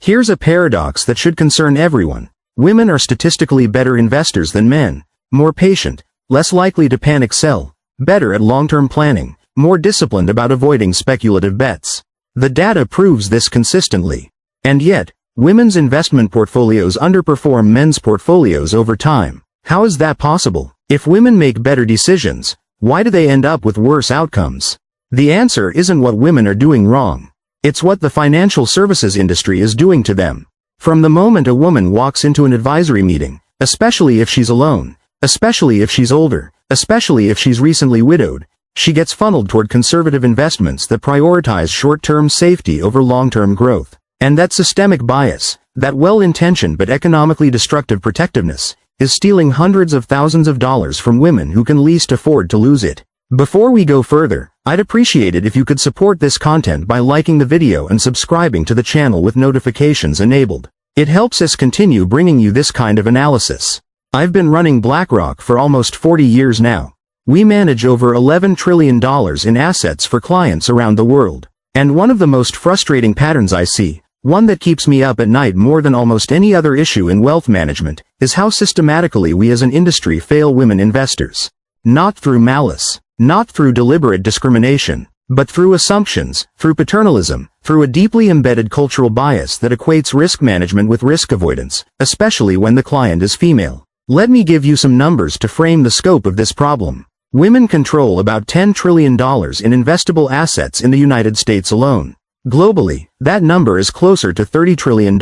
Here's a paradox that should concern everyone. Women are statistically better investors than men, more patient, less likely to panic sell, better at long-term planning, more disciplined about avoiding speculative bets. The data proves this consistently. And yet, women's investment portfolios underperform men's portfolios over time. How is that possible? If women make better decisions, why do they end up with worse outcomes? The answer isn't what women are doing wrong. It's what the financial services industry is doing to them. From the moment a woman walks into an advisory meeting, especially if she's alone, especially if she's older, especially if she's recently widowed, she gets funneled toward conservative investments that prioritize short-term safety over long-term growth. And that systemic bias, that well-intentioned but economically destructive protectiveness, is stealing hundreds of thousands of dollars from women who can least afford to lose it. Before we go further, I'd appreciate it if you could support this content by liking the video and subscribing to the channel with notifications enabled. It helps us continue bringing you this kind of analysis. I've been running BlackRock for almost 40 years now. We manage over $11 trillion in assets for clients around the world. And one of the most frustrating patterns I see, one that keeps me up at night more than almost any other issue in wealth management, is how systematically we as an industry fail women investors. Not through malice, not through deliberate discrimination, but through assumptions, through paternalism, through a deeply embedded cultural bias that equates risk management with risk avoidance, especially when the client is female. Let me give you some numbers to frame the scope of this problem. Women control about $10 trillion in investable assets in the United States alone. Globally, that number is closer to $30 trillion.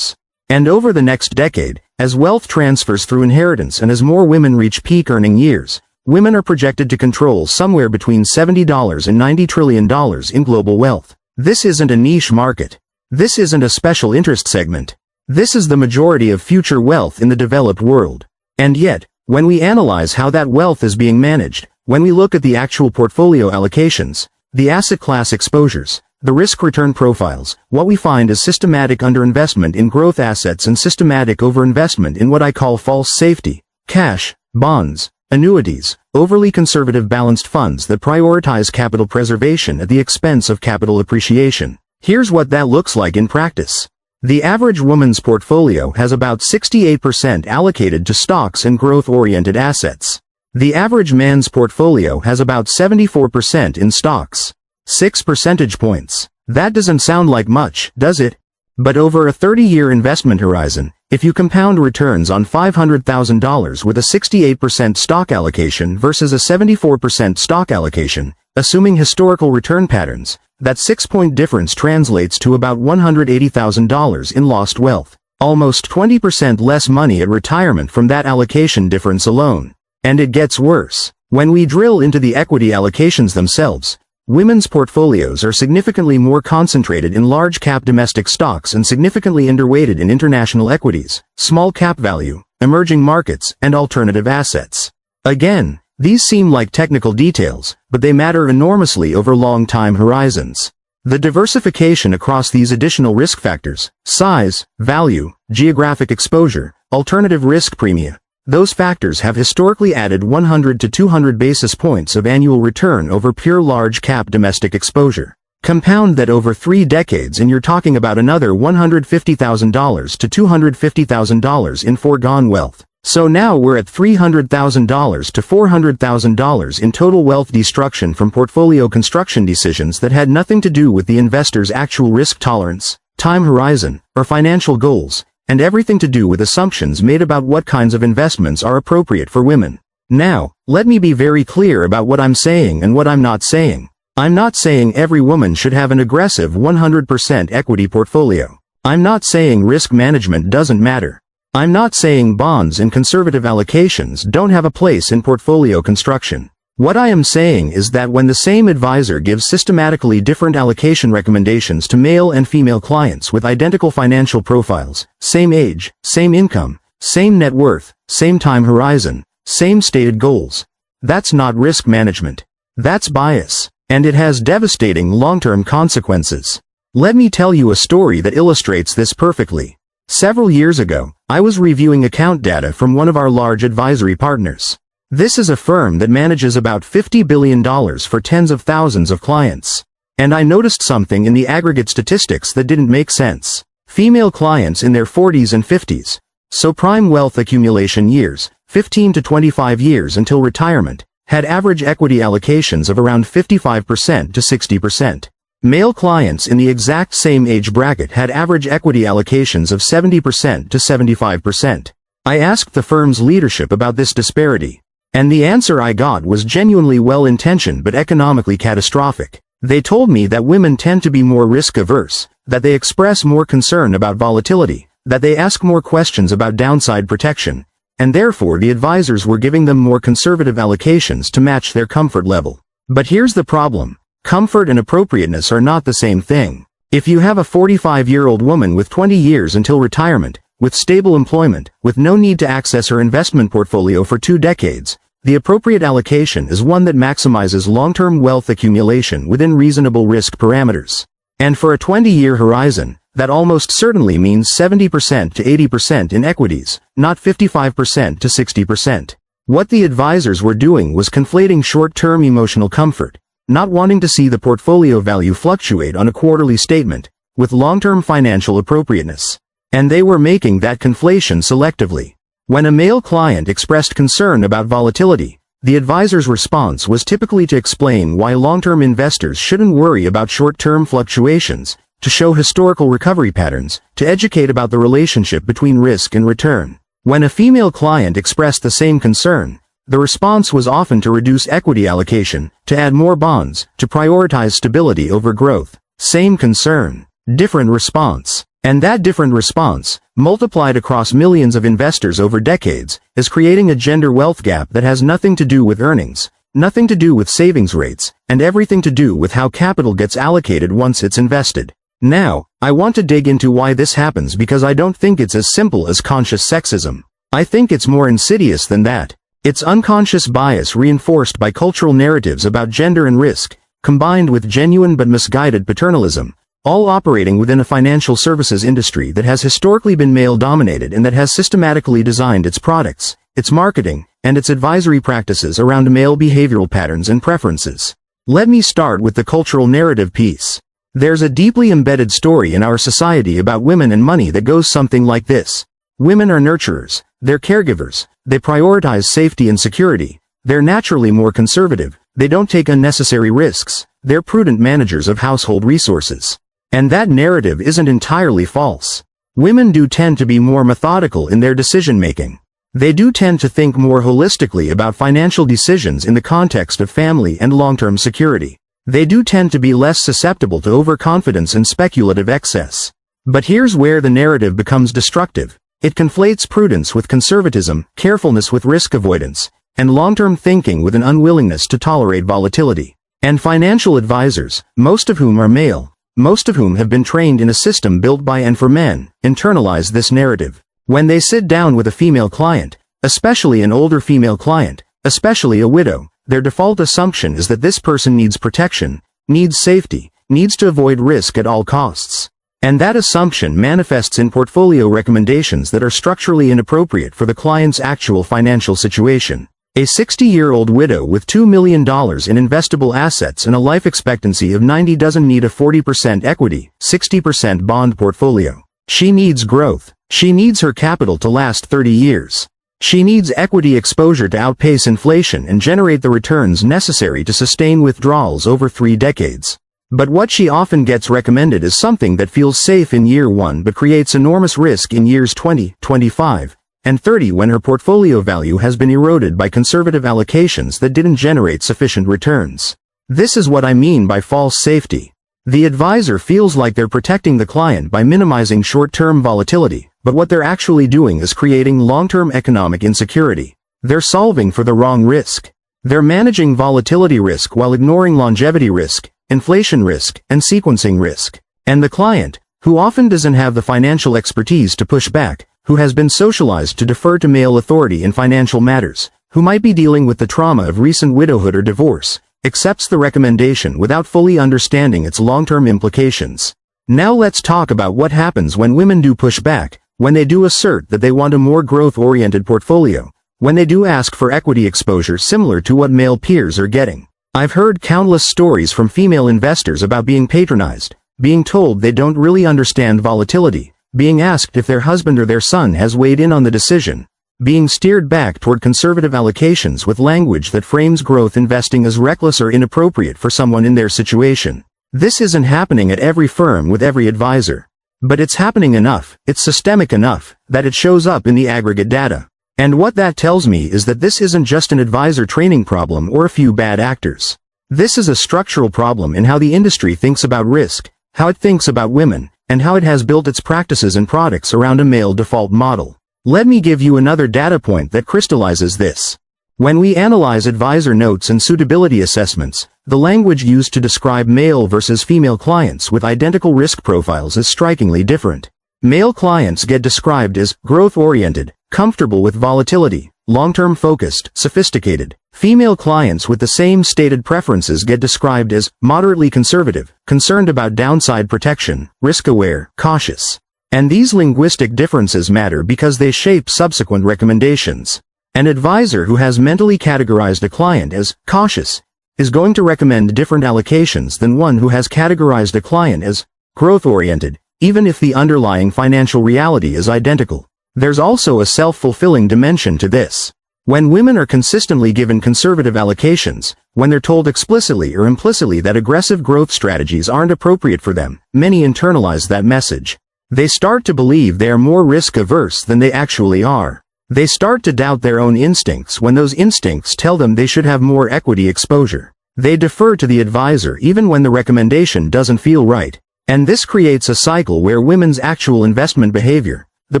And over the next decade, as wealth transfers through inheritance and as more women reach peak earning years, women are projected to control somewhere between $70 and $90 trillion in global wealth. This isn't a niche market. This isn't a special interest segment. This is the majority of future wealth in the developed world. And yet, when we analyze how that wealth is being managed, when we look at the actual portfolio allocations, the asset class exposures, the risk-return profiles, what we find is systematic underinvestment in growth assets and systematic overinvestment in what I call false safety, cash, bonds, annuities, overly conservative balanced funds that prioritize capital preservation at the expense of capital appreciation. Here's what that looks like in practice. The average woman's portfolio has about 68% allocated to stocks and growth-oriented assets. The average man's portfolio has about 74% in stocks. 6 percentage points. That doesn't sound like much, does it? But over a 30-year investment horizon, if you compound returns on $500,000 with a 68% stock allocation versus a 74% stock allocation, assuming historical return patterns, that 6-point difference translates to about $180,000 in lost wealth. Almost 20% less money at retirement from that allocation difference alone. And it gets worse. When we drill into the equity allocations themselves, women's portfolios are significantly more concentrated in large-cap domestic stocks and significantly underweighted in international equities, small-cap value, emerging markets, and alternative assets. Again, these seem like technical details, but they matter enormously over long time horizons. The diversification across these additional risk factors, size, value, geographic exposure, alternative risk premia, those factors have historically added 100 to 200 basis points of annual return over pure large-cap domestic exposure. Compound that over 3 decades and you're talking about another $150,000 to $250,000 in foregone wealth. So now we're at $300,000 to $400,000 in total wealth destruction from portfolio construction decisions that had nothing to do with the investor's actual risk tolerance, time horizon, or financial goals, and everything to do with assumptions made about what kinds of investments are appropriate for women. Now, let me be very clear about what I'm saying and what I'm not saying. I'm not saying every woman should have an aggressive 100% equity portfolio. I'm not saying risk management doesn't matter. I'm not saying bonds and conservative allocations don't have a place in portfolio construction. What I am saying is that when the same advisor gives systematically different allocation recommendations to male and female clients with identical financial profiles, same age, same income, same net worth, same time horizon, same stated goals, that's not risk management. That's bias, and it has devastating long-term consequences. Let me tell you a story that illustrates this perfectly. Several years ago, I was reviewing account data from one of our large advisory partners. This is a firm that manages about $50 billion for tens of thousands of clients. And I noticed something in the aggregate statistics that didn't make sense. Female clients in their 40s and 50s, so prime wealth accumulation years, 15 to 25 years until retirement, had average equity allocations of around 55% to 60%. Male clients in the exact same age bracket had average equity allocations of 70% to 75%. I asked the firm's leadership about this disparity, and the answer I got was genuinely well-intentioned but economically catastrophic. They told me that women tend to be more risk-averse, that they express more concern about volatility, that they ask more questions about downside protection, and therefore the advisors were giving them more conservative allocations to match their comfort level. But here's the problem. Comfort and appropriateness are not the same thing. If you have a 45-year-old woman with 20 years until retirement, with stable employment, with no need to access her investment portfolio for 2 decades, the appropriate allocation is one that maximizes long-term wealth accumulation within reasonable risk parameters. And for a 20-year horizon, that almost certainly means 70% to 80% in equities, not 55% to 60%. What the advisors were doing was conflating short-term emotional comfort, not wanting to see the portfolio value fluctuate on a quarterly statement, with long-term financial appropriateness. And they were making that conflation selectively. When a male client expressed concern about volatility, the advisor's response was typically to explain why long-term investors shouldn't worry about short-term fluctuations, to show historical recovery patterns, to educate about the relationship between risk and return. When a female client expressed the same concern, the response was often to reduce equity allocation, to add more bonds, to prioritize stability over growth. Same concern, different response. And that different response, multiplied across millions of investors over decades, is creating a gender wealth gap that has nothing to do with earnings, nothing to do with savings rates, and everything to do with how capital gets allocated once it's invested. Now, I want to dig into why this happens because I don't think it's as simple as conscious sexism. I think it's more insidious than that. It's unconscious bias reinforced by cultural narratives about gender and risk, combined with genuine but misguided paternalism, all operating within a financial services industry that has historically been male-dominated and that has systematically designed its products, its marketing, and its advisory practices around male behavioral patterns and preferences. Let me start with the cultural narrative piece. There's a deeply embedded story in our society about women and money that goes something like this. Women are nurturers, they're caregivers, they prioritize safety and security, they're naturally more conservative, they don't take unnecessary risks, they're prudent managers of household resources. And that narrative isn't entirely false. Women do tend to be more methodical in their decision-making. They do tend to think more holistically about financial decisions in the context of family and long-term security. They do tend to be less susceptible to overconfidence and speculative excess. But here's where the narrative becomes destructive. It conflates prudence with conservatism, carefulness with risk avoidance, and long-term thinking with an unwillingness to tolerate volatility. And financial advisors, most of whom are male, most of whom have been trained in a system built by and for men, internalize this narrative. When they sit down with a female client, especially an older female client, especially a widow, their default assumption is that this person needs protection, needs safety, needs to avoid risk at all costs. And that assumption manifests in portfolio recommendations that are structurally inappropriate for the client's actual financial situation. A 60-year-old widow with $2 million in investable assets and a life expectancy of 90 doesn't need a 40% equity, 60% bond portfolio. She needs growth. She needs her capital to last 30 years. She needs equity exposure to outpace inflation and generate the returns necessary to sustain withdrawals over 3 decades. But what she often gets recommended is something that feels safe in year 1 but creates enormous risk in years 20, 25, and 30 when her portfolio value has been eroded by conservative allocations that didn't generate sufficient returns. This is what I mean by false safety. The advisor feels like they're protecting the client by minimizing short-term volatility, but what they're actually doing is creating long-term economic insecurity. They're solving for the wrong risk. They're managing volatility risk while ignoring longevity risk, inflation risk, and sequencing risk. And the client, who often doesn't have the financial expertise to push back, who has been socialized to defer to male authority in financial matters, who might be dealing with the trauma of recent widowhood or divorce, accepts the recommendation without fully understanding its long-term implications. Now let's talk about what happens when women do push back, when they do assert that they want a more growth-oriented portfolio, when they do ask for equity exposure similar to what male peers are getting. I've heard countless stories from female investors about being patronized, being told they don't really understand volatility, being asked if their husband or their son has weighed in on the decision, being steered back toward conservative allocations with language that frames growth investing as reckless or inappropriate for someone in their situation. This isn't happening at every firm with every advisor. But it's happening enough, it's systemic enough, that it shows up in the aggregate data. And what that tells me is that this isn't just an advisor training problem or a few bad actors. This is a structural problem in how the industry thinks about risk, how it thinks about women, and how it has built its practices and products around a male default model. Let me give you another data point that crystallizes this. When we analyze advisor notes and suitability assessments, the language used to describe male versus female clients with identical risk profiles is strikingly different. Male clients get described as growth-oriented, comfortable with volatility, long-term focused, sophisticated. Female clients with the same stated preferences get described as moderately conservative, concerned about downside protection, risk-aware, cautious. And these linguistic differences matter because they shape subsequent recommendations. An advisor who has mentally categorized a client as cautious is going to recommend different allocations than one who has categorized a client as growth-oriented, even if the underlying financial reality is identical. There's also a self-fulfilling dimension to this. When women are consistently given conservative allocations, when they're told explicitly or implicitly that aggressive growth strategies aren't appropriate for them, many internalize that message. They start to believe they are more risk-averse than they actually are. They start to doubt their own instincts when those instincts tell them they should have more equity exposure. They defer to the advisor even when the recommendation doesn't feel right. And this creates a cycle where women's actual investment behavior, the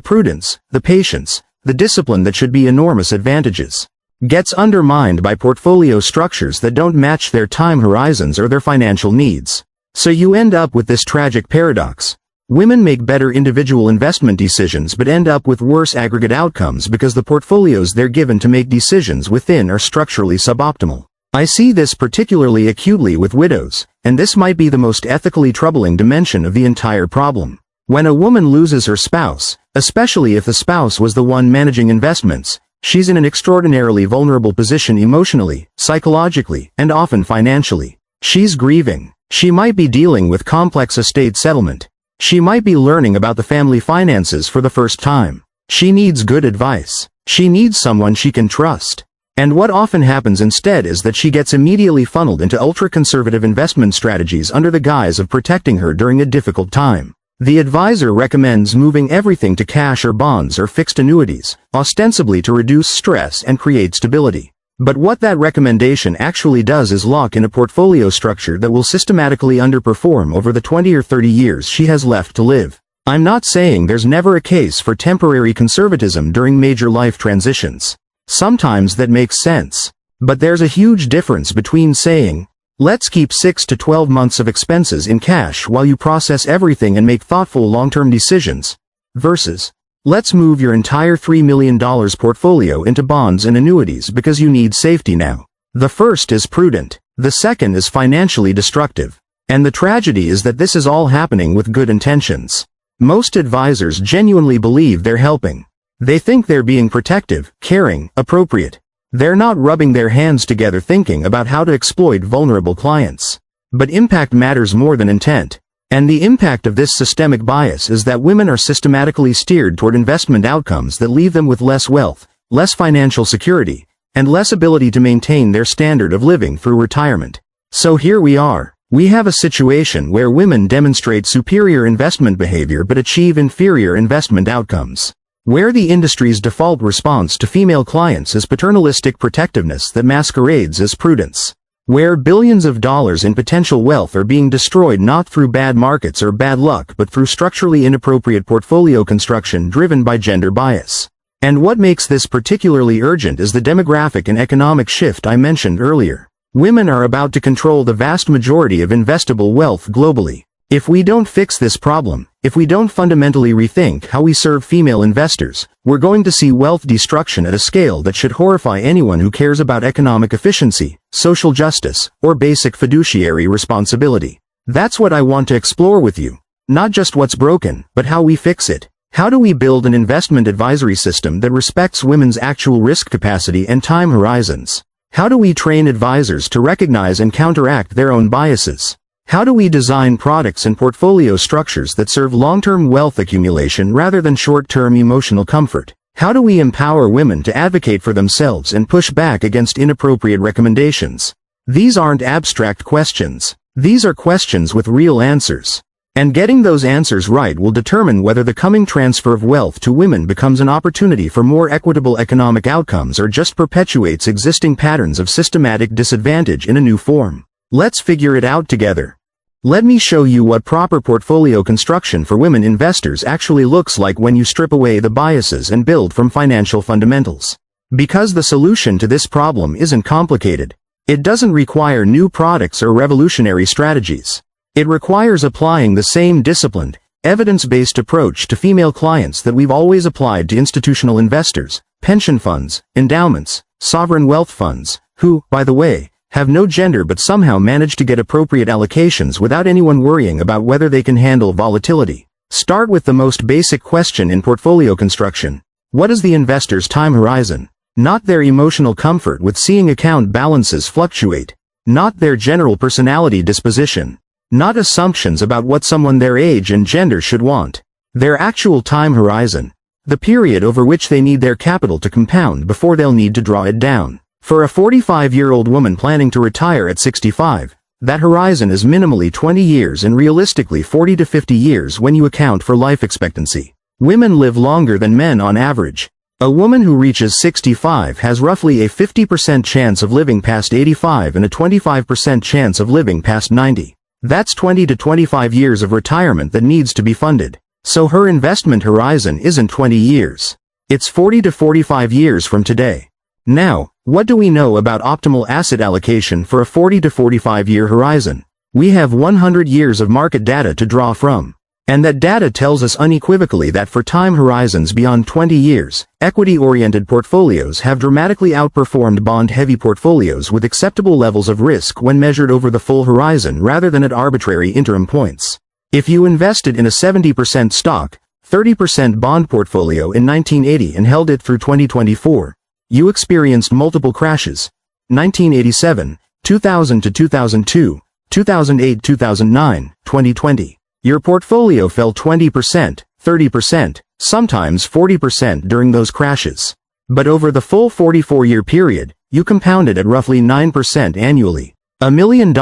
prudence, the patience, the discipline that should be enormous advantages, gets undermined by portfolio structures that don't match their time horizons or their financial needs. So you end up with this tragic paradox. Women make better individual investment decisions but end up with worse aggregate outcomes because the portfolios they're given to make decisions within are structurally suboptimal. I see this particularly acutely with widows, and this might be the most ethically troubling dimension of the entire problem. When a woman loses her spouse, especially if the spouse was the one managing investments, she's in an extraordinarily vulnerable position emotionally, psychologically, and often financially. She's grieving. She might be dealing with complex estate settlement. She might be learning about the family finances for the first time. She needs good advice. She needs someone she can trust. And what often happens instead is that she gets immediately funneled into ultra-conservative investment strategies under the guise of protecting her during a difficult time. The advisor recommends moving everything to cash or bonds or fixed annuities, ostensibly to reduce stress and create stability. But what that recommendation actually does is lock in a portfolio structure that will systematically underperform over the 20 or 30 years she has left to live. I'm not saying there's never a case for temporary conservatism during major life transitions. Sometimes that makes sense. But there's a huge difference between saying, let's keep 6 to 12 months of expenses in cash while you process everything and make thoughtful long-term decisions, versus, let's move your entire $3 million portfolio into bonds and annuities because you need safety now. The first is prudent. The second is financially destructive. And the tragedy is that this is all happening with good intentions. Most advisors genuinely believe they're helping. They think they're being protective, caring, appropriate. They're not rubbing their hands together thinking about how to exploit vulnerable clients. But impact matters more than intent. And the impact of this systemic bias is that women are systematically steered toward investment outcomes that leave them with less wealth, less financial security, and less ability to maintain their standard of living through retirement. So here we are. We have a situation where women demonstrate superior investment behavior but achieve inferior investment outcomes. Where the industry's default response to female clients is paternalistic protectiveness that masquerades as prudence. Where billions of dollars in potential wealth are being destroyed not through bad markets or bad luck but through structurally inappropriate portfolio construction driven by gender bias. And what makes this particularly urgent is the demographic and economic shift I mentioned earlier. Women are about to control the vast majority of investable wealth globally. If we don't fix this problem, if we don't fundamentally rethink how we serve female investors, we're going to see wealth destruction at a scale that should horrify anyone who cares about economic efficiency, social justice, or basic fiduciary responsibility. That's what I want to explore with you. Not just what's broken, but how we fix it. How do we build an investment advisory system that respects women's actual risk capacity and time horizons? How do we train advisors to recognize and counteract their own biases? How do we design products and portfolio structures that serve long-term wealth accumulation rather than short-term emotional comfort? How do we empower women to advocate for themselves and push back against inappropriate recommendations? These aren't abstract questions. These are questions with real answers. And getting those answers right will determine whether the coming transfer of wealth to women becomes an opportunity for more equitable economic outcomes or just perpetuates existing patterns of systematic disadvantage in a new form. Let's figure it out together. Let me show you what proper portfolio construction for women investors actually looks like when you strip away the biases and build from financial fundamentals. Because the solution to this problem isn't complicated. It doesn't require new products or revolutionary strategies. It requires applying the same disciplined, evidence-based approach to female clients that we've always applied to institutional investors, pension funds, endowments, sovereign wealth funds, who, by the way, have no gender but somehow manage to get appropriate allocations without anyone worrying about whether they can handle volatility. Start with the most basic question in portfolio construction. What is the investor's time horizon? Not their emotional comfort with seeing account balances fluctuate. Not their general personality disposition. Not assumptions about what someone their age and gender should want. Their actual time horizon. The period over which they need their capital to compound before they'll need to draw it down. For a 45-year-old woman planning to retire at 65, that horizon is minimally 20 years and realistically 40 to 50 years when you account for life expectancy. Women live longer than men on average. A woman who reaches 65 has roughly a 50% chance of living past 85 and a 25% chance of living past 90. That's 20 to 25 years of retirement that needs to be funded. So her investment horizon isn't 20 years. It's 40 to 45 years from today. Now, what do we know about optimal asset allocation for a 40 to 45 year horizon? We have 100 years of market data to draw from. And that data tells us unequivocally that for time horizons beyond 20 years, equity-oriented portfolios have dramatically outperformed bond-heavy portfolios with acceptable levels of risk when measured over the full horizon rather than at arbitrary interim points. If you invested in a 70% stock, 30% bond portfolio in 1980 and held it through 2024, you experienced multiple crashes. 1987, 2000 to 2002, 2008, 2009, 2020. Your portfolio fell 20%, 30%, sometimes 40% during those crashes. But over the full 44-year period, you compounded at roughly 9% annually. $1 million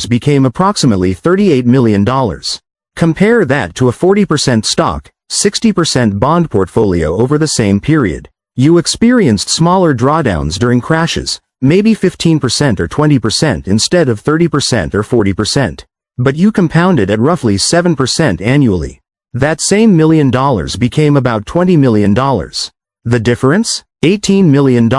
became approximately $38 million. Compare that to a 40% stock, 60% bond portfolio over the same period. You experienced smaller drawdowns during crashes, maybe 15% or 20% instead of 30% or 40%. But you compounded at roughly 7% annually. That same $1 million became about $20 million. The difference? $18 million.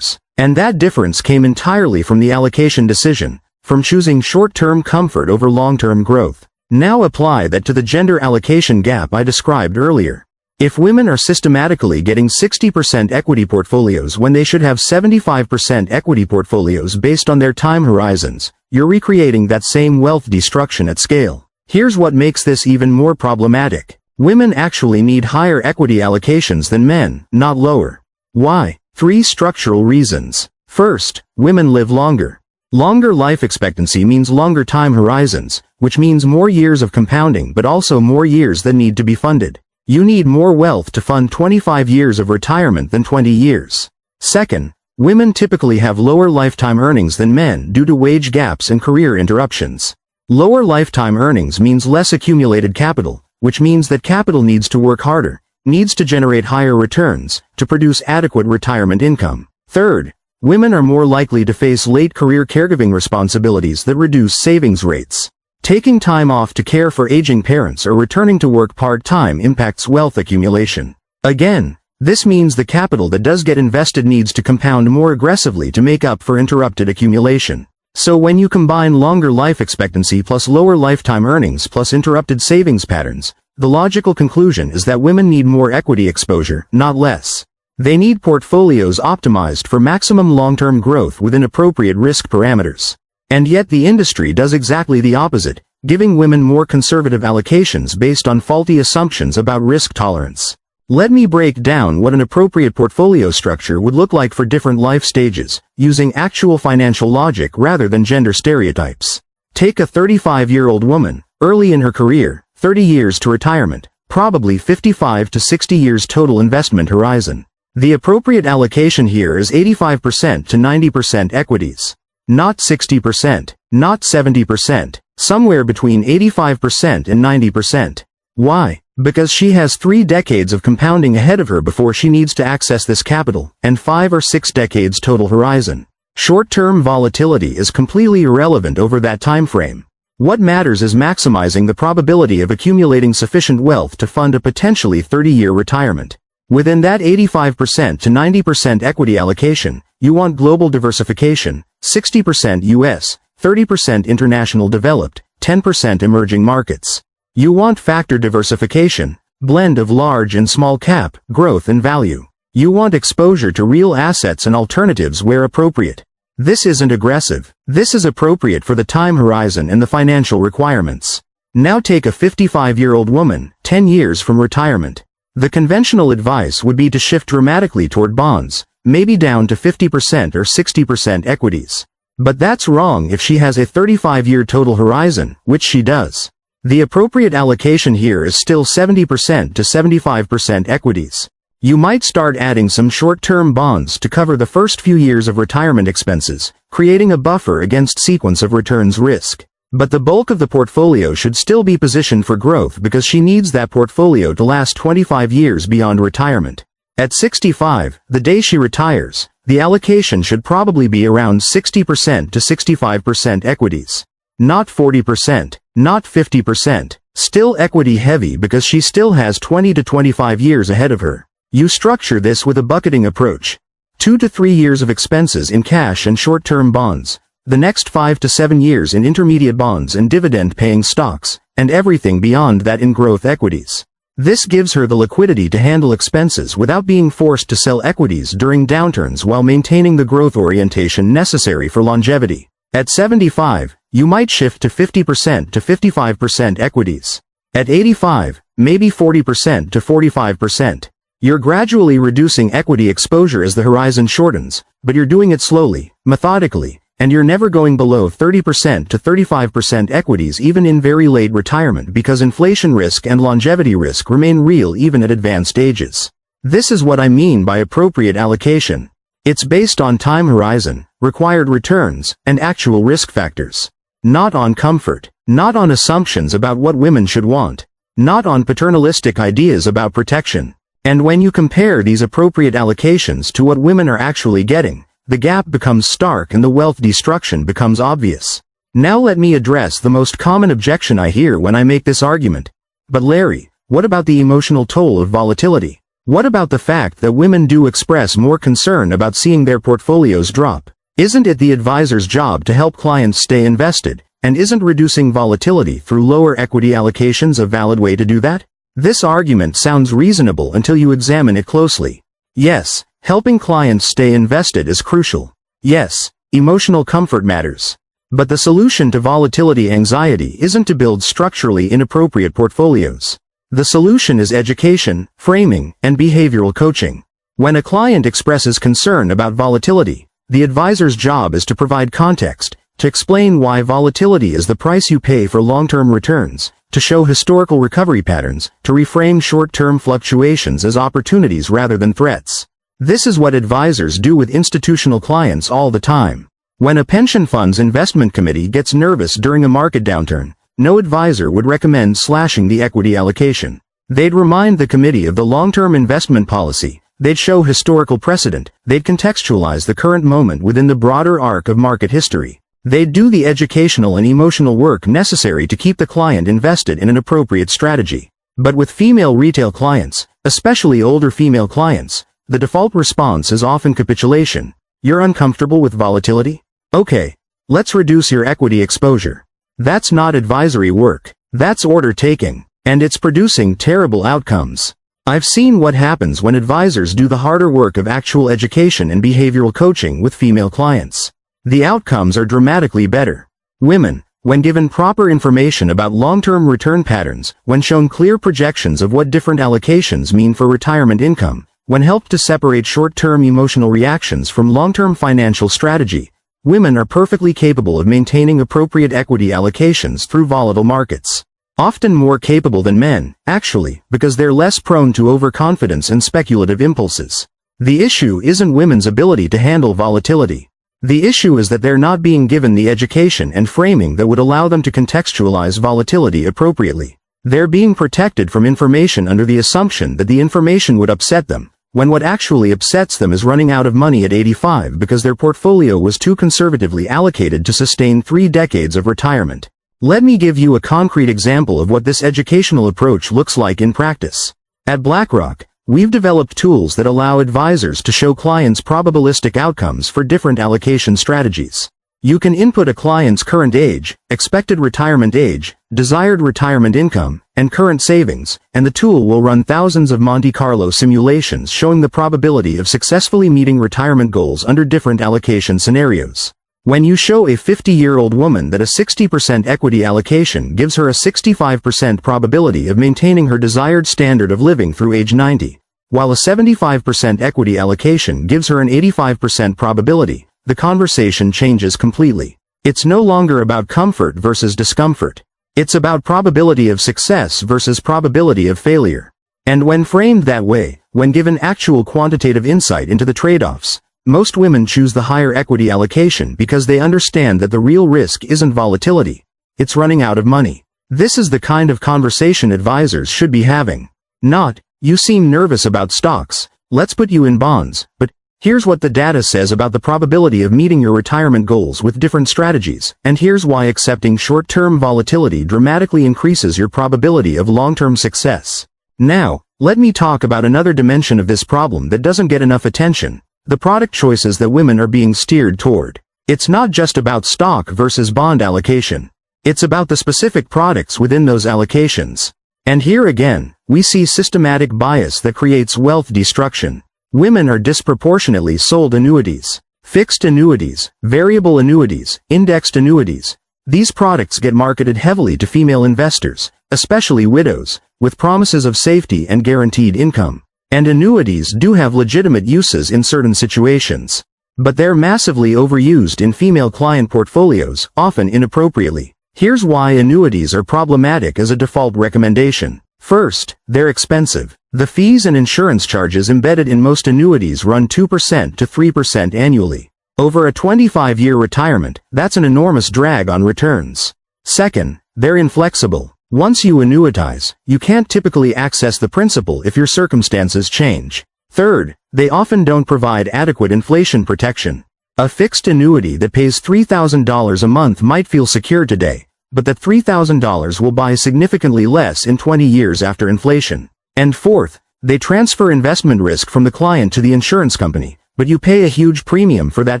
And that difference came entirely from the allocation decision, from choosing short-term comfort over long-term growth. Now apply that to the gender allocation gap I described earlier. If women are systematically getting 60% equity portfolios when they should have 75% equity portfolios based on their time horizons, you're recreating that same wealth destruction at scale. Here's what makes this even more problematic. Women actually need higher equity allocations than men, not lower. Why? 3 structural reasons. First, women live longer. Longer life expectancy means longer time horizons, which means more years of compounding but also more years that need to be funded. You need more wealth to fund 25 years of retirement than 20 years. Second, women typically have lower lifetime earnings than men due to wage gaps and career interruptions. Lower lifetime earnings means less accumulated capital, which means that capital needs to work harder, needs to generate higher returns, to produce adequate retirement income. Third, women are more likely to face late career caregiving responsibilities that reduce savings rates. Taking time off to care for aging parents or returning to work part-time impacts wealth accumulation. Again, this means the capital that does get invested needs to compound more aggressively to make up for interrupted accumulation. So when you combine longer life expectancy plus lower lifetime earnings plus interrupted savings patterns, the logical conclusion is that women need more equity exposure, not less. They need portfolios optimized for maximum long-term growth within appropriate risk parameters. And yet the industry does exactly the opposite, giving women more conservative allocations based on faulty assumptions about risk tolerance. Let me break down what an appropriate portfolio structure would look like for different life stages, using actual financial logic rather than gender stereotypes. Take a 35-year-old woman, early in her career, 30 years to retirement, probably 55 to 60 years total investment horizon. The appropriate allocation here is 85% to 90% equities. Not 60%, not 70%, somewhere between 85% and 90%. Why? Because she has 3 decades of compounding ahead of her before she needs to access this capital, and 5 or 6 decades total horizon. Short-term volatility is completely irrelevant over that time frame. What matters is maximizing the probability of accumulating sufficient wealth to fund a potentially 30-year retirement. Within that 85% to 90% equity allocation, you want global diversification, 60% US, 30% international developed, 10% emerging markets. You want factor diversification, blend of large and small cap, growth and value. You want exposure to real assets and alternatives where appropriate. This isn't aggressive. This is appropriate for the time horizon and the financial requirements. Now take a 55-year-old woman, 10 years from retirement. The conventional advice would be to shift dramatically toward bonds, maybe down to 50% or 60% equities. But that's wrong if she has a 35-year total horizon, which she does. The appropriate allocation here is still 70% to 75% equities. You might start adding some short-term bonds to cover the first few years of retirement expenses, creating a buffer against sequence of returns risk. But the bulk of the portfolio should still be positioned for growth because she needs that portfolio to last 25 years beyond retirement. At 65, the day she retires, the allocation should probably be around 60% to 65% equities. Not 40%, not 50%. Still equity heavy because she still has 20 to 25 years ahead of her. You structure this with a bucketing approach. 2 to 3 years of expenses in cash and short-term bonds, the next 5 to 7 years in intermediate bonds and dividend-paying stocks, and everything beyond that in growth equities. This gives her the liquidity to handle expenses without being forced to sell equities during downturns while maintaining the growth orientation necessary for longevity. At 75, you might shift to 50% to 55% equities. At 85, maybe 40% to 45%. You're gradually reducing equity exposure as the horizon shortens, but you're doing it slowly, methodically, and you're never going below 30% to 35% equities even in very late retirement because inflation risk and longevity risk remain real even at advanced ages. This is what I mean by appropriate allocation. It's based on time horizon, required returns, and actual risk factors. Not on comfort, not on assumptions about what women should want, not on paternalistic ideas about protection. And when you compare these appropriate allocations to what women are actually getting, the gap becomes stark and the wealth destruction becomes obvious. Now let me address the most common objection I hear when I make this argument. But Larry, what about the emotional toll of volatility? What about the fact that women do express more concern about seeing their portfolios drop? Isn't it the advisor's job to help clients stay invested, and isn't reducing volatility through lower equity allocations a valid way to do that? This argument sounds reasonable until you examine it closely. Yes, helping clients stay invested is crucial. Yes, emotional comfort matters. But the solution to volatility anxiety isn't to build structurally inappropriate portfolios. The solution is education, framing, and behavioral coaching. When a client expresses concern about volatility, the advisor's job is to provide context, to explain why volatility is the price you pay for long-term returns, to show historical recovery patterns, to reframe short-term fluctuations as opportunities rather than threats. This is what advisors do with institutional clients all the time. When a pension fund's investment committee gets nervous during a market downturn, no advisor would recommend slashing the equity allocation. They'd remind the committee of the long-term investment policy, they'd show historical precedent, they'd contextualize the current moment within the broader arc of market history. They'd do the educational and emotional work necessary to keep the client invested in an appropriate strategy. But with female retail clients, especially older female clients, the default response is often capitulation. You're uncomfortable with volatility? Okay, let's reduce your equity exposure. That's not advisory work. That's order taking. And it's producing terrible outcomes. I've seen what happens when advisors do the harder work of actual education and behavioral coaching with female clients. The outcomes are dramatically better. Women, when given proper information about long-term return patterns, when shown clear projections of what different allocations mean for retirement income, when helped to separate short-term emotional reactions from long-term financial strategy, Women are perfectly capable of maintaining appropriate equity allocations through volatile markets. Often more capable than men, actually, because they're less prone to overconfidence and speculative impulses. The issue isn't women's ability to handle volatility. The issue is that they're not being given the education and framing that would allow them to contextualize volatility appropriately. They're being protected from information under the assumption that the information would upset them, when what actually upsets them is running out of money at 85 because their portfolio was too conservatively allocated to sustain 3 decades of retirement. Let me give you a concrete example of what this educational approach looks like in practice. At BlackRock, we've developed tools that allow advisors to show clients probabilistic outcomes for different allocation strategies. You can input a client's current age, expected retirement age, desired retirement income, and current savings, and the tool will run thousands of Monte Carlo simulations showing the probability of successfully meeting retirement goals under different allocation scenarios. When you show a 50-year-old woman that a 60% equity allocation gives her a 65% probability of maintaining her desired standard of living through age 90, while a 75% equity allocation gives her an 85% probability, the conversation changes completely. It's no longer about comfort versus discomfort. It's about probability of success versus probability of failure. And when framed that way, when given actual quantitative insight into the trade-offs, most women choose the higher equity allocation because they understand that the real risk isn't volatility. It's running out of money. This is the kind of conversation advisors should be having. Not, you seem nervous about stocks, let's put you in bonds, but here's what the data says about the probability of meeting your retirement goals with different strategies, and here's why accepting short-term volatility dramatically increases your probability of long-term success. Now, let me talk about another dimension of this problem that doesn't get enough attention: the product choices that women are being steered toward. It's not just about stock versus bond allocation. It's about the specific products within those allocations. And here again, we see systematic bias that creates wealth destruction. Women are disproportionately sold annuities. Fixed annuities, variable annuities, indexed annuities. These products get marketed heavily to female investors, especially widows, with promises of safety and guaranteed income. And annuities do have legitimate uses in certain situations. But they're massively overused in female client portfolios, often inappropriately. Here's why annuities are problematic as a default recommendation. First, they're expensive. The fees and insurance charges embedded in most annuities run 2% to 3% annually. Over a 25-year retirement, that's an enormous drag on returns. Second, they're inflexible. Once you annuitize, you can't typically access the principal if your circumstances change. Third, they often don't provide adequate inflation protection. A fixed annuity that pays $3,000 a month might feel secure today, but that $3,000 will buy significantly less in 20 years after inflation. And fourth, they transfer investment risk from the client to the insurance company, but you pay a huge premium for that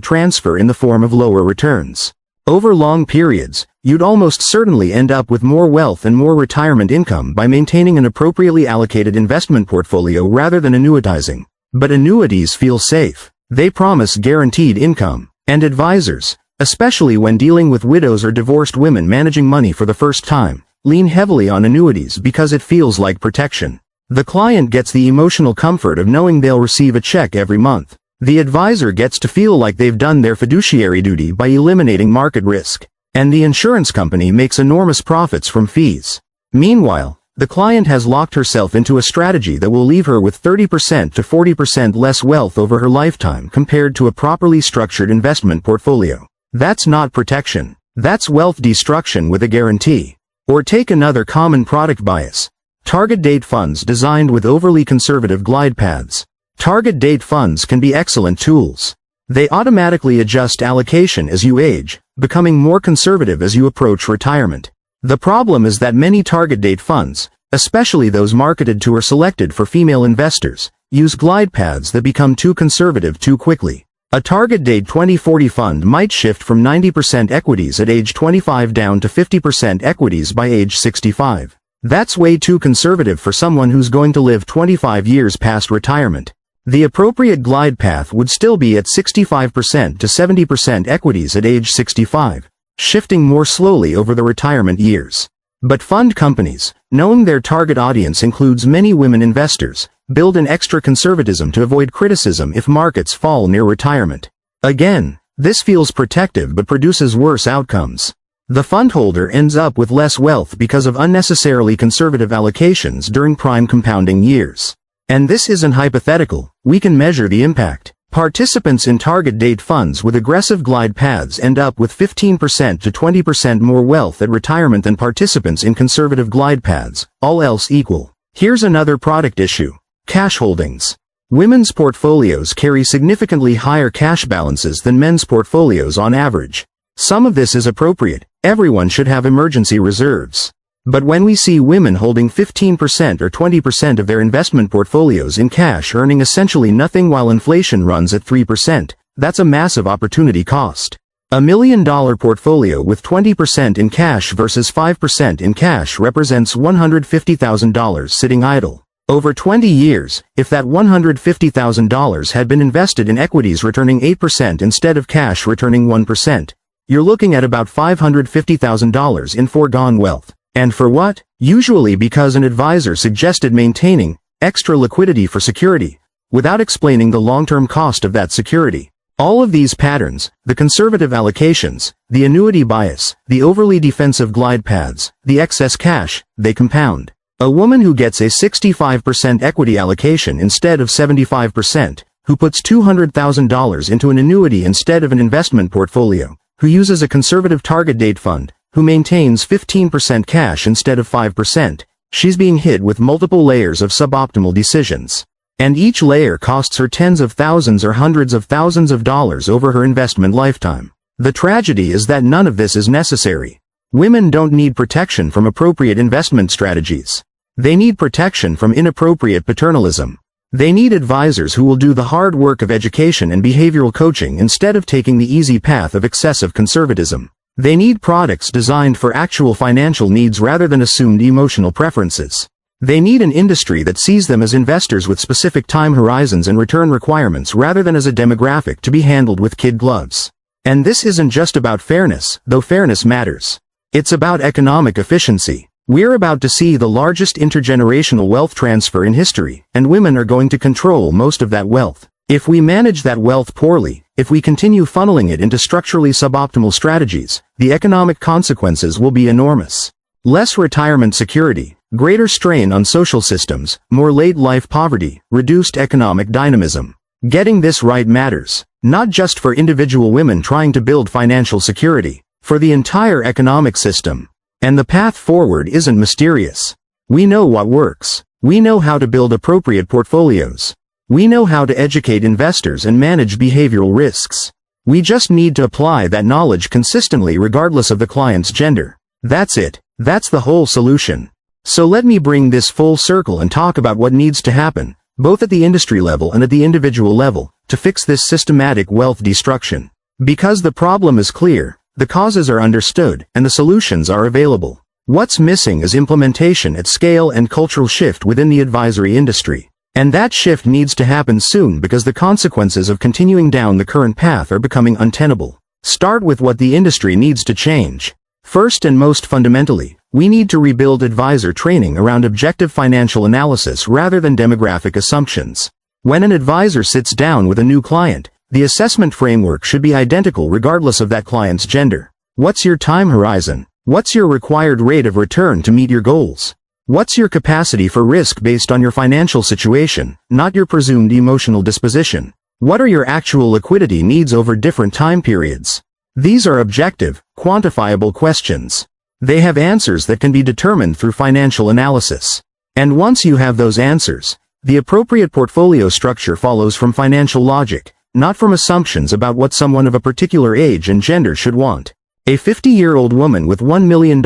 transfer in the form of lower returns. Over long periods, you'd almost certainly end up with more wealth and more retirement income by maintaining an appropriately allocated investment portfolio rather than annuitizing. But annuities feel safe. They promise guaranteed income. And advisors, especially when dealing with widows or divorced women managing money for the first time, lean heavily on annuities because it feels like protection. The client gets the emotional comfort of knowing they'll receive a check every month. The advisor gets to feel like they've done their fiduciary duty by eliminating market risk. And the insurance company makes enormous profits from fees. Meanwhile, the client has locked herself into a strategy that will leave her with 30% to 40% less wealth over her lifetime compared to a properly structured investment portfolio. That's not protection. That's wealth destruction with a guarantee. Or take another common product bias: target date funds designed with overly conservative glide paths. Target date funds can be excellent tools. They automatically adjust allocation as you age, becoming more conservative as you approach retirement. The problem is that many target date funds, especially those marketed to or selected for female investors, use glide paths that become too conservative too quickly. A target date 2040 fund might shift from 90% equities at age 25 down to 50% equities by age 65. That's way too conservative for someone who's going to live 25 years past retirement. The appropriate glide path would still be at 65% to 70% equities at age 65, shifting more slowly over the retirement years. But fund companies, knowing their target audience includes many women investors, build an extra conservatism to avoid criticism if markets fall near retirement. Again, This feels protective but produces worse outcomes. The fund holder ends up with less wealth because of unnecessarily conservative allocations during prime compounding years. And this isn't hypothetical, we can measure the impact. Participants in target date funds with aggressive glide paths end up with 15% to 20% more wealth at retirement than participants in conservative glide paths, all else equal. Here's another product issue. Cash holdings. Women's portfolios carry significantly higher cash balances than men's portfolios on average. Some of this is appropriate. Everyone should have emergency reserves. But when we see women holding 15% or 20% of their investment portfolios in cash earning essentially nothing while inflation runs at 3%, that's a massive opportunity cost. $1 million portfolio with 20% in cash versus 5% in cash represents $150,000 sitting idle. Over 20 years, if that $150,000 had been invested in equities returning 8% instead of cash returning 1%, you're looking at about $550,000 in foregone wealth. And for what? Usually because an advisor suggested maintaining extra liquidity for security, without explaining the long-term cost of that security. All of these patterns, the conservative allocations, the annuity bias, the overly defensive glide paths, the excess cash, they compound. A woman who gets a 65% equity allocation instead of 75%, who puts $200,000 into an annuity instead of an investment portfolio, who uses a conservative target date fund, who maintains 15% cash instead of 5%, she's being hit with multiple layers of suboptimal decisions. And each layer costs her tens of thousands or hundreds of thousands of dollars over her investment lifetime. The tragedy is that none of this is necessary. Women don't need protection from appropriate investment strategies. They need protection from inappropriate paternalism. They need advisors who will do the hard work of education and behavioral coaching instead of taking the easy path of excessive conservatism. They need products designed for actual financial needs rather than assumed emotional preferences. They need an industry that sees them as investors with specific time horizons and return requirements rather than as a demographic to be handled with kid gloves. And this isn't just about fairness, though fairness matters. It's about economic efficiency. We're about to see the largest intergenerational wealth transfer in history, and women are going to control most of that wealth. If we manage that wealth poorly, if we continue funneling it into structurally suboptimal strategies, the economic consequences will be enormous. Less retirement security, greater strain on social systems, more late-life poverty, reduced economic dynamism. Getting this right matters, not just for individual women trying to build financial security, for the entire economic system. And the path forward isn't mysterious. We know what works. We know how to build appropriate portfolios. We know how to educate investors and manage behavioral risks. We just need to apply that knowledge consistently regardless of the client's gender. That's it. That's the whole solution. So let me bring this full circle and talk about what needs to happen, both at the industry level and at the individual level, to fix this systematic wealth destruction. Because the problem is clear, the causes are understood, and the solutions are available. What's missing is implementation at scale and cultural shift within the advisory industry. And that shift needs to happen soon because the consequences of continuing down the current path are becoming untenable. Start with what the industry needs to change. First and most fundamentally, we need to rebuild advisor training around objective financial analysis rather than demographic assumptions. When an advisor sits down with a new client, the assessment framework should be identical regardless of that client's gender. What's your time horizon? What's your required rate of return to meet your goals? What's your capacity for risk based on your financial situation, not your presumed emotional disposition? What are your actual liquidity needs over different time periods? These are objective, quantifiable questions. They have answers that can be determined through financial analysis. And once you have those answers, the appropriate portfolio structure follows from financial logic, not from assumptions about what someone of a particular age and gender should want. A 50-year-old woman with $1 million,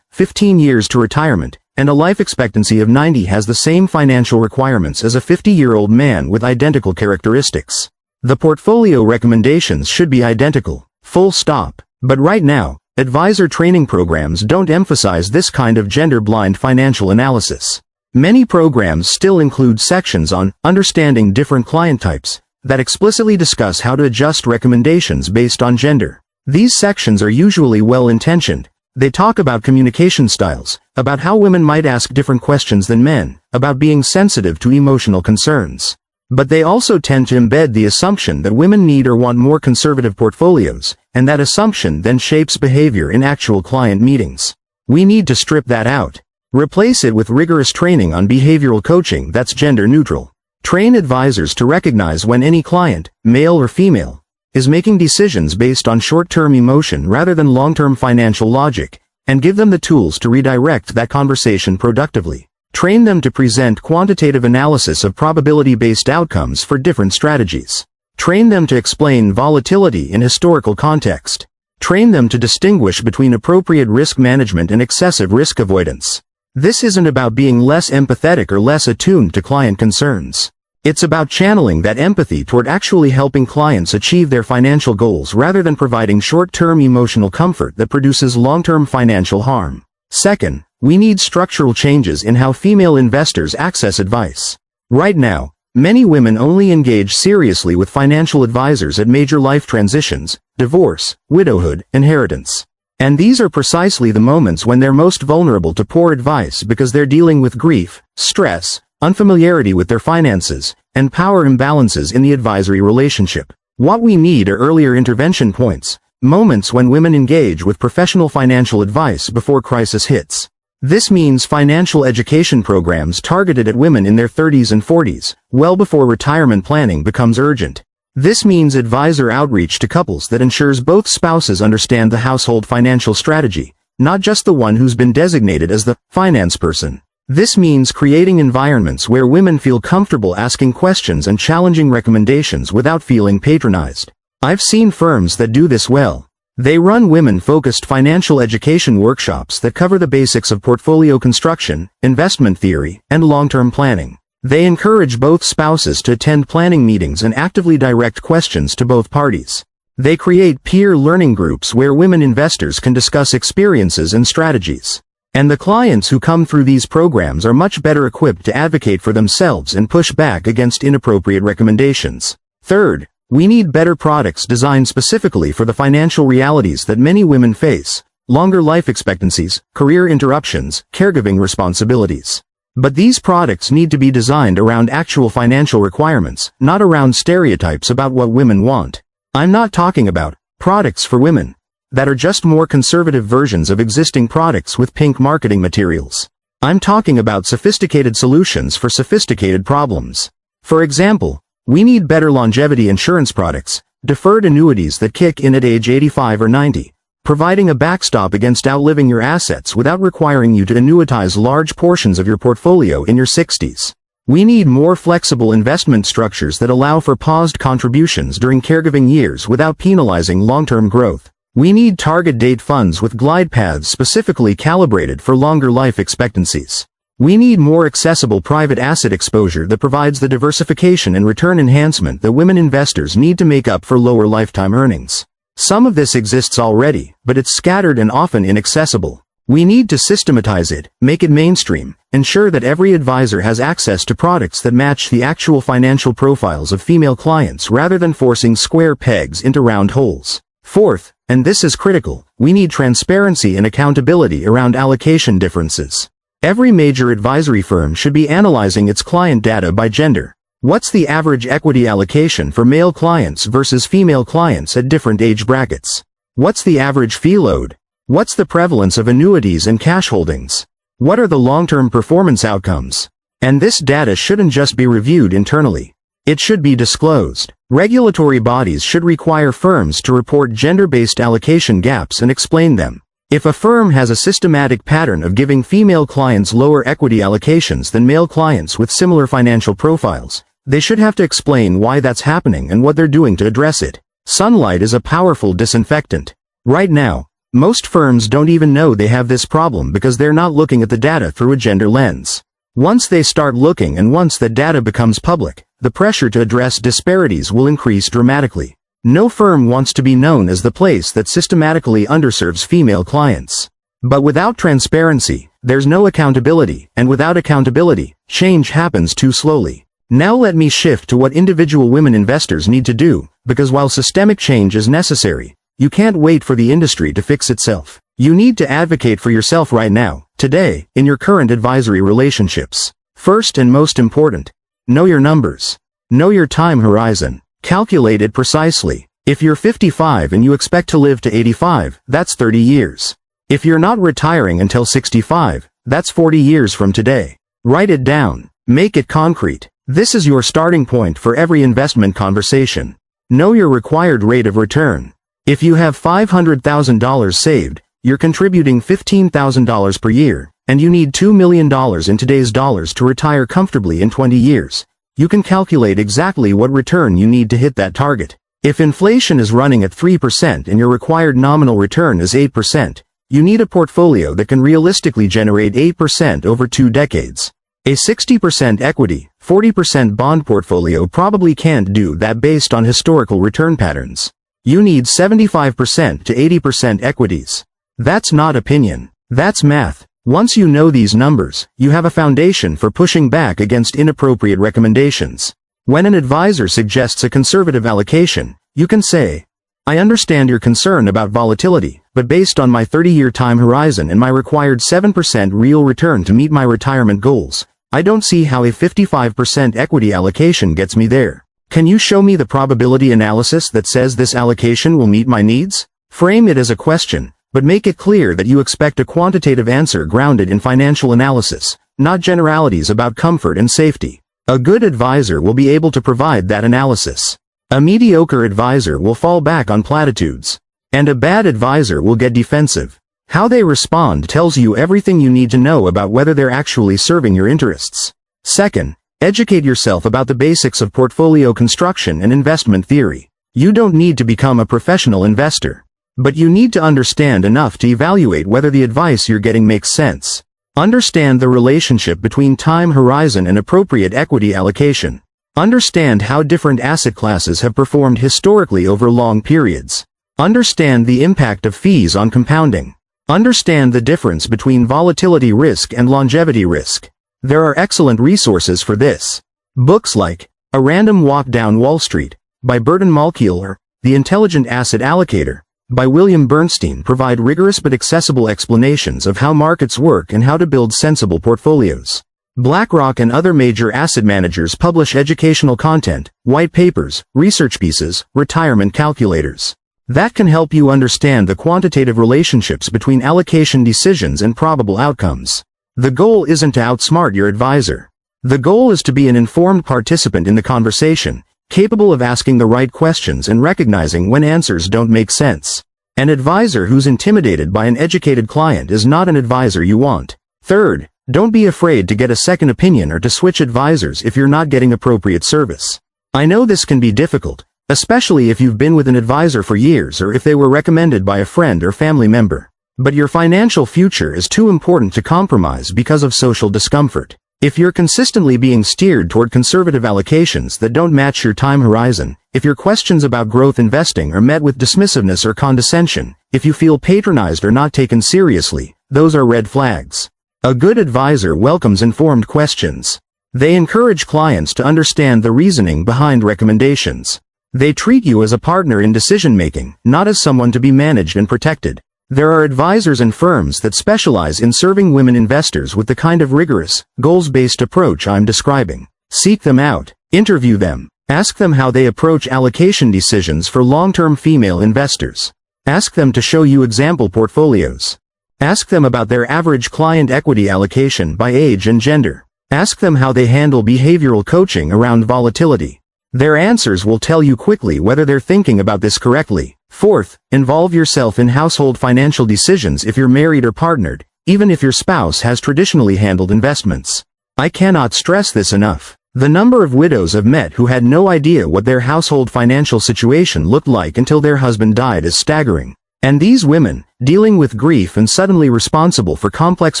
15 years to retirement, and a life expectancy of 90 has the same financial requirements as a 50-year-old man with identical characteristics. The portfolio recommendations should be identical, full stop. But right now, advisor training programs don't emphasize this kind of gender-blind financial analysis. Many programs still include sections on understanding different client types that explicitly discuss how to adjust recommendations based on gender. These sections are usually well-intentioned. They talk about communication styles, about how women might ask different questions than men, about being sensitive to emotional concerns. But they also tend to embed the assumption that women need or want more conservative portfolios, and that assumption then shapes behavior in actual client meetings. We need to strip that out. Replace it with rigorous training on behavioral coaching that's gender neutral. Train advisors to recognize when any client, male or female, is making decisions based on short-term emotion rather than long-term financial logic, and give them the tools to redirect that conversation productively. Train them to present quantitative analysis of probability-based outcomes for different strategies. Train them to explain volatility in historical context. Train them to distinguish between appropriate risk management and excessive risk avoidance. This isn't about being less empathetic or less attuned to client concerns. It's about channeling that empathy toward actually helping clients achieve their financial goals rather than providing short-term emotional comfort that produces long-term financial harm. Second, we need structural changes in how female investors access advice. Right now, many women only engage seriously with financial advisors at major life transitions, divorce, widowhood, inheritance. And these are precisely the moments when they're most vulnerable to poor advice because they're dealing with grief, stress, unfamiliarity with their finances, and power imbalances in the advisory relationship. What we need are earlier intervention points, moments when women engage with professional financial advice before crisis hits. This means financial education programs targeted at women in their 30s and 40s, well before retirement planning becomes urgent. This means advisor outreach to couples that ensures both spouses understand the household financial strategy, not just the one who's been designated as the finance person. This means creating environments where women feel comfortable asking questions and challenging recommendations without feeling patronized. I've seen firms that do this well. They run women-focused financial education workshops that cover the basics of portfolio construction, investment theory, and long-term planning. They encourage both spouses to attend planning meetings and actively direct questions to both parties. They create peer learning groups where women investors can discuss experiences and strategies. And the clients who come through these programs are much better equipped to advocate for themselves and push back against inappropriate recommendations. Third, we need better products designed specifically for the financial realities that many women face: longer life expectancies, career interruptions, caregiving responsibilities. But these products need to be designed around actual financial requirements, not around stereotypes about what women want. I'm not talking about products for women that are just more conservative versions of existing products with pink marketing materials. I'm talking about sophisticated solutions for sophisticated problems. For example, we need better longevity insurance products, deferred annuities that kick in at age 85 or 90, providing a backstop against outliving your assets without requiring you to annuitize large portions of your portfolio in your 60s. We need more flexible investment structures that allow for paused contributions during caregiving years without penalizing long-term growth. We need target date funds with glide paths specifically calibrated for longer life expectancies. We need more accessible private asset exposure that provides the diversification and return enhancement that women investors need to make up for lower lifetime earnings. Some of this exists already, but it's scattered and often inaccessible. We need to systematize it, make it mainstream, ensure that every advisor has access to products that match the actual financial profiles of female clients rather than forcing square pegs into round holes. Fourth, and this is critical, we need transparency and accountability around allocation differences. Every major advisory firm should be analyzing its client data by gender. What's the average equity allocation for male clients versus female clients at different age brackets? What's the average fee load? What's the prevalence of annuities and cash holdings? What are the long-term performance outcomes? And this data shouldn't just be reviewed internally. It should be disclosed. Regulatory bodies should require firms to report gender-based allocation gaps and explain them. If a firm has a systematic pattern of giving female clients lower equity allocations than male clients with similar financial profiles, they should have to explain why that's happening and what they're doing to address it. Sunlight is a powerful disinfectant. Right now, most firms don't even know they have this problem because they're not looking at the data through a gender lens. Once they start looking and once the data becomes public, the pressure to address disparities will increase dramatically. No firm wants to be known as the place that systematically underserves female clients. But without transparency, there's no accountability, and without accountability, change happens too slowly. Now let me shift to what individual women investors need to do, because while systemic change is necessary, you can't wait for the industry to fix itself. You need to advocate for yourself right now, today, in your current advisory relationships. First and most important, know your numbers. Know your time horizon. Calculate it precisely. If you're 55 and you expect to live to 85, that's 30 years. If you're not retiring until 65, that's 40 years from today. Write it down. Make it concrete. This is your starting point for every investment conversation. Know your required rate of return. If you have $500,000 saved, you're contributing $15,000 per year, and you need $2 million in today's dollars to retire comfortably in 20 years. You can calculate exactly what return you need to hit that target. If inflation is running at 3% and your required nominal return is 8%, you need a portfolio that can realistically generate 8% over 2 decades. A 60% equity, 40% bond portfolio probably can't do that based on historical return patterns. You need 75% to 80% equities. That's not opinion. That's math. Once you know these numbers, you have a foundation for pushing back against inappropriate recommendations. When an advisor suggests a conservative allocation, you can say, "I understand your concern about volatility, but based on my 30-year time horizon and my required 7% real return to meet my retirement goals, I don't see how a 55% equity allocation gets me there. Can you show me the probability analysis that says this allocation will meet my needs?" Frame it as a question, but make it clear that you expect a quantitative answer grounded in financial analysis, not generalities about comfort and safety. A good advisor will be able to provide that analysis. A mediocre advisor will fall back on platitudes. And a bad advisor will get defensive. How they respond tells you everything you need to know about whether they're actually serving your interests. Second, educate yourself about the basics of portfolio construction and investment theory. You don't need to become a professional investor, but you need to understand enough to evaluate whether the advice you're getting makes sense. Understand the relationship between time horizon and appropriate equity allocation. Understand how different asset classes have performed historically over long periods. Understand the impact of fees on compounding. Understand the difference between volatility risk and longevity risk. There are excellent resources for this. Books like A Random Walk Down Wall Street by Burton Malkiel or The Intelligent Asset Allocator by William Bernstein provide rigorous but accessible explanations of how markets work and how to build sensible portfolios. BlackRock and other major asset managers publish educational content, white papers, research pieces, retirement calculators. That can help you understand the quantitative relationships between allocation decisions and probable outcomes. The goal isn't to outsmart your advisor. The goal is to be an informed participant in the conversation, capable of asking the right questions and recognizing when answers don't make sense. An advisor who's intimidated by an educated client is not an advisor you want. Third, don't be afraid to get a second opinion or to switch advisors if you're not getting appropriate service. I know this can be difficult, especially if you've been with an advisor for years or if they were recommended by a friend or family member. But your financial future is too important to compromise because of social discomfort. If you're consistently being steered toward conservative allocations that don't match your time horizon, if your questions about growth investing are met with dismissiveness or condescension, if you feel patronized or not taken seriously, those are red flags. A good advisor welcomes informed questions. They encourage clients to understand the reasoning behind recommendations. They treat you as a partner in decision-making, not as someone to be managed and protected. There are advisors and firms that specialize in serving women investors with the kind of rigorous, goals-based approach I'm describing. Seek them out. Interview them. Ask them how they approach allocation decisions for long-term female investors. Ask them to show you example portfolios. Ask them about their average client equity allocation by age and gender. Ask them how they handle behavioral coaching around volatility. Their answers will tell you quickly whether they're thinking about this correctly. Fourth, involve yourself in household financial decisions if you're married or partnered, even if your spouse has traditionally handled investments. I cannot stress this enough. The number of widows I've met who had no idea what their household financial situation looked like until their husband died is staggering. And these women, dealing with grief and suddenly responsible for complex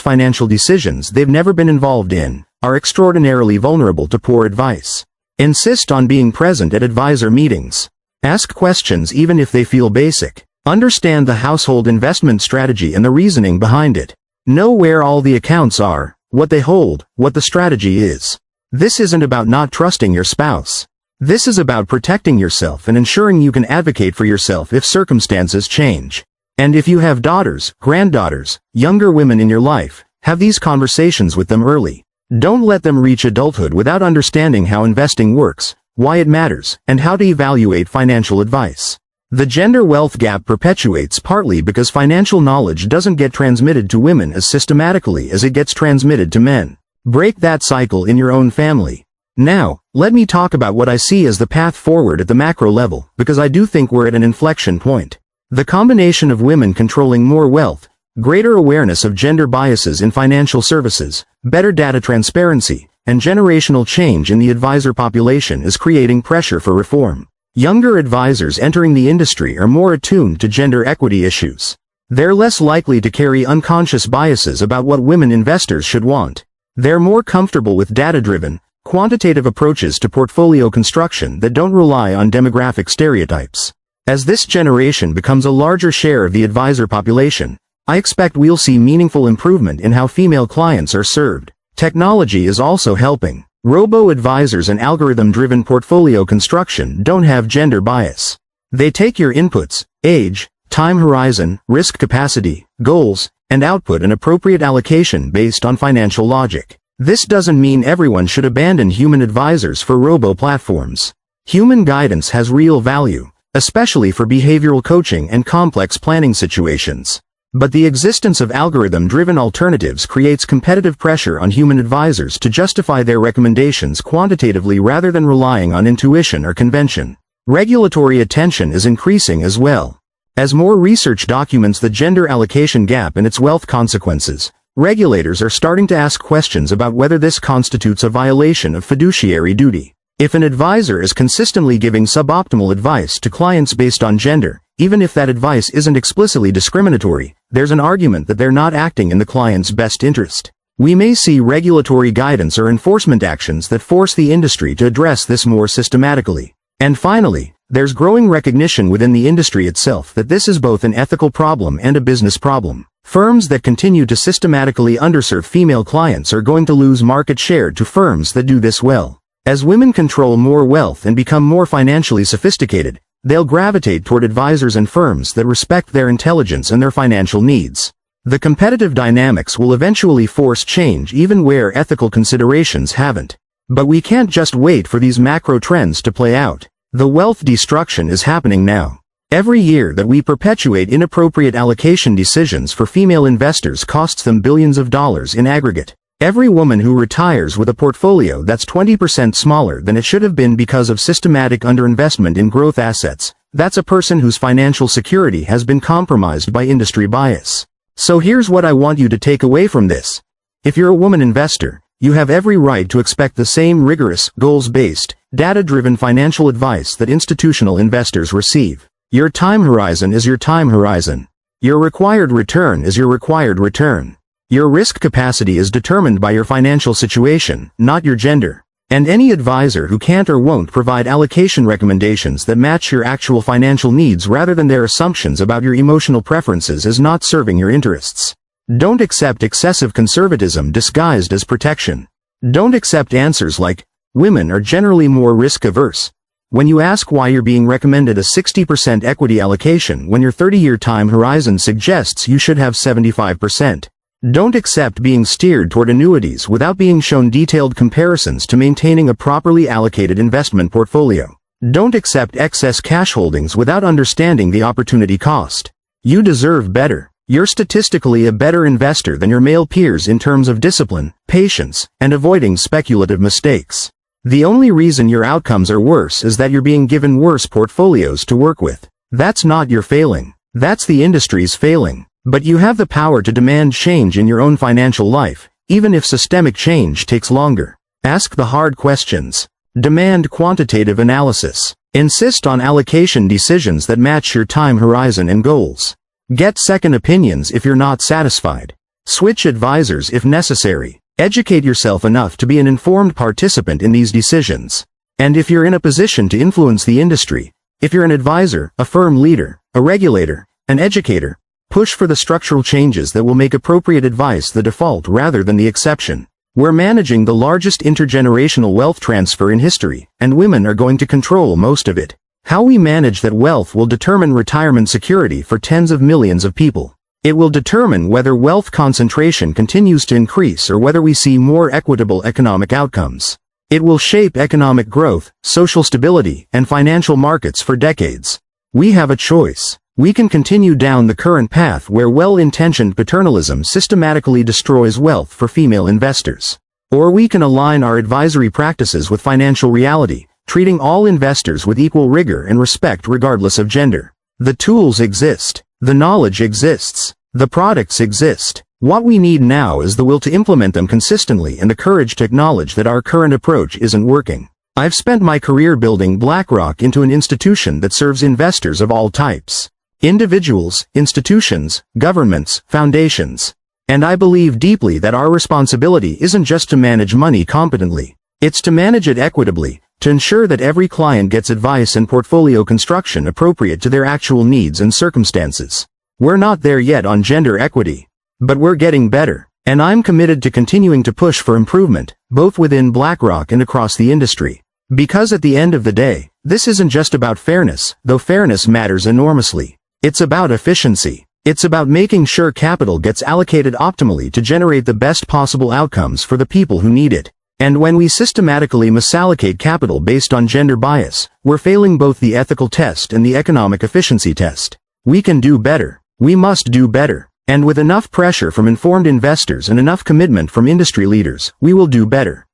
financial decisions they've never been involved in, are extraordinarily vulnerable to poor advice. Insist on being present at advisor meetings. Ask questions even if they feel basic. Understand the household investment strategy and the reasoning behind it. Know where all the accounts are, what they hold, what the strategy is. This isn't about not trusting your spouse. This is about protecting yourself and ensuring you can advocate for yourself if circumstances change. And if you have daughters, granddaughters, younger women in your life, have these conversations with them early. Don't let them reach adulthood without understanding how investing works, why it matters, and how to evaluate financial advice. The gender wealth gap perpetuates partly because financial knowledge doesn't get transmitted to women as systematically as it gets transmitted to men. Break that cycle in your own family. Now, let me talk about what I see as the path forward at the macro level, because I do think we're at an inflection point. The combination of women controlling more wealth, greater awareness of gender biases in financial services, better data transparency, and generational change in the advisor population is creating pressure for reform. Younger advisors entering the industry are more attuned to gender equity issues. They're less likely to carry unconscious biases about what women investors should want. They're more comfortable with data-driven, quantitative approaches to portfolio construction that don't rely on demographic stereotypes. As this generation becomes a larger share of the advisor population, I expect we'll see meaningful improvement in how female clients are served. Technology is also helping. Robo-advisors and algorithm-driven portfolio construction don't have gender bias. They take your inputs, age, time horizon, risk capacity, goals, and output an appropriate allocation based on financial logic. This doesn't mean everyone should abandon human advisors for robo-platforms. Human guidance has real value, especially for behavioral coaching and complex planning situations. But the existence of algorithm-driven alternatives creates competitive pressure on human advisors to justify their recommendations quantitatively rather than relying on intuition or convention. Regulatory attention is increasing as well. As more research documents the gender allocation gap and its wealth consequences, regulators are starting to ask questions about whether this constitutes a violation of fiduciary duty. If an advisor is consistently giving suboptimal advice to clients based on gender, even if that advice isn't explicitly discriminatory, there's an argument that they're not acting in the client's best interest. We may see regulatory guidance or enforcement actions that force the industry to address this more systematically. And finally, there's growing recognition within the industry itself that this is both an ethical problem and a business problem. Firms that continue to systematically underserve female clients are going to lose market share to firms that do this well. As women control more wealth and become more financially sophisticated, they'll gravitate toward advisors and firms that respect their intelligence and their financial needs. The competitive dynamics will eventually force change even where ethical considerations haven't. But we can't just wait for these macro trends to play out. The wealth destruction is happening now. Every year that we perpetuate inappropriate allocation decisions for female investors costs them billions of dollars in aggregate. Every woman who retires with a portfolio that's 20% smaller than it should have been because of systematic underinvestment in growth assets, that's a person whose financial security has been compromised by industry bias. So here's what I want you to take away from this. If you're a woman investor, you have every right to expect the same rigorous, goals-based, data-driven financial advice that institutional investors receive. Your time horizon is your time horizon. Your required return is your required return. Your risk capacity is determined by your financial situation, not your gender. And any advisor who can't or won't provide allocation recommendations that match your actual financial needs rather than their assumptions about your emotional preferences is not serving your interests. Don't accept excessive conservatism disguised as protection. Don't accept answers like, women are generally more risk-averse, when you ask why you're being recommended a 60% equity allocation when your 30-year time horizon suggests you should have 75%. Don't accept being steered toward annuities without being shown detailed comparisons to maintaining a properly allocated investment portfolio. Don't accept excess cash holdings without understanding the opportunity cost. You deserve better. You're statistically a better investor than your male peers in terms of discipline, patience, and avoiding speculative mistakes. The only reason your outcomes are worse is that you're being given worse portfolios to work with. That's not your failing. That's the industry's failing. But you have the power to demand change in your own financial life, even if systemic change takes longer. Ask the hard questions. Demand quantitative analysis. Insist on allocation decisions that match your time horizon and goals. Get second opinions if you're not satisfied. Switch advisors if necessary. Educate yourself enough to be an informed participant in these decisions. And if you're in a position to influence the industry, if you're an advisor, a firm leader, a regulator, an educator, push for the structural changes that will make appropriate advice the default rather than the exception. We're managing the largest intergenerational wealth transfer in history, and women are going to control most of it. How we manage that wealth will determine retirement security for tens of millions of people. It will determine whether wealth concentration continues to increase or whether we see more equitable economic outcomes. It will shape economic growth, social stability, and financial markets for decades. We have a choice. We can continue down the current path where well-intentioned paternalism systematically destroys wealth for female investors. Or we can align our advisory practices with financial reality, treating all investors with equal rigor and respect regardless of gender. The tools exist. The knowledge exists. The products exist. What we need now is the will to implement them consistently and the courage to acknowledge that our current approach isn't working. I've spent my career building BlackRock into an institution that serves investors of all types. Individuals, institutions, governments, foundations. And I believe deeply that our responsibility isn't just to manage money competently. It's to manage it equitably, to ensure that every client gets advice and portfolio construction appropriate to their actual needs and circumstances. We're not there yet on gender equity. But we're getting better. And I'm committed to continuing to push for improvement, both within BlackRock and across the industry. Because at the end of the day, this isn't just about fairness, though fairness matters enormously. It's about efficiency. It's about making sure capital gets allocated optimally to generate the best possible outcomes for the people who need it. And when we systematically misallocate capital based on gender bias, we're failing both the ethical test and the economic efficiency test. We can do better. We must do better. And with enough pressure from informed investors and enough commitment from industry leaders, we will do better.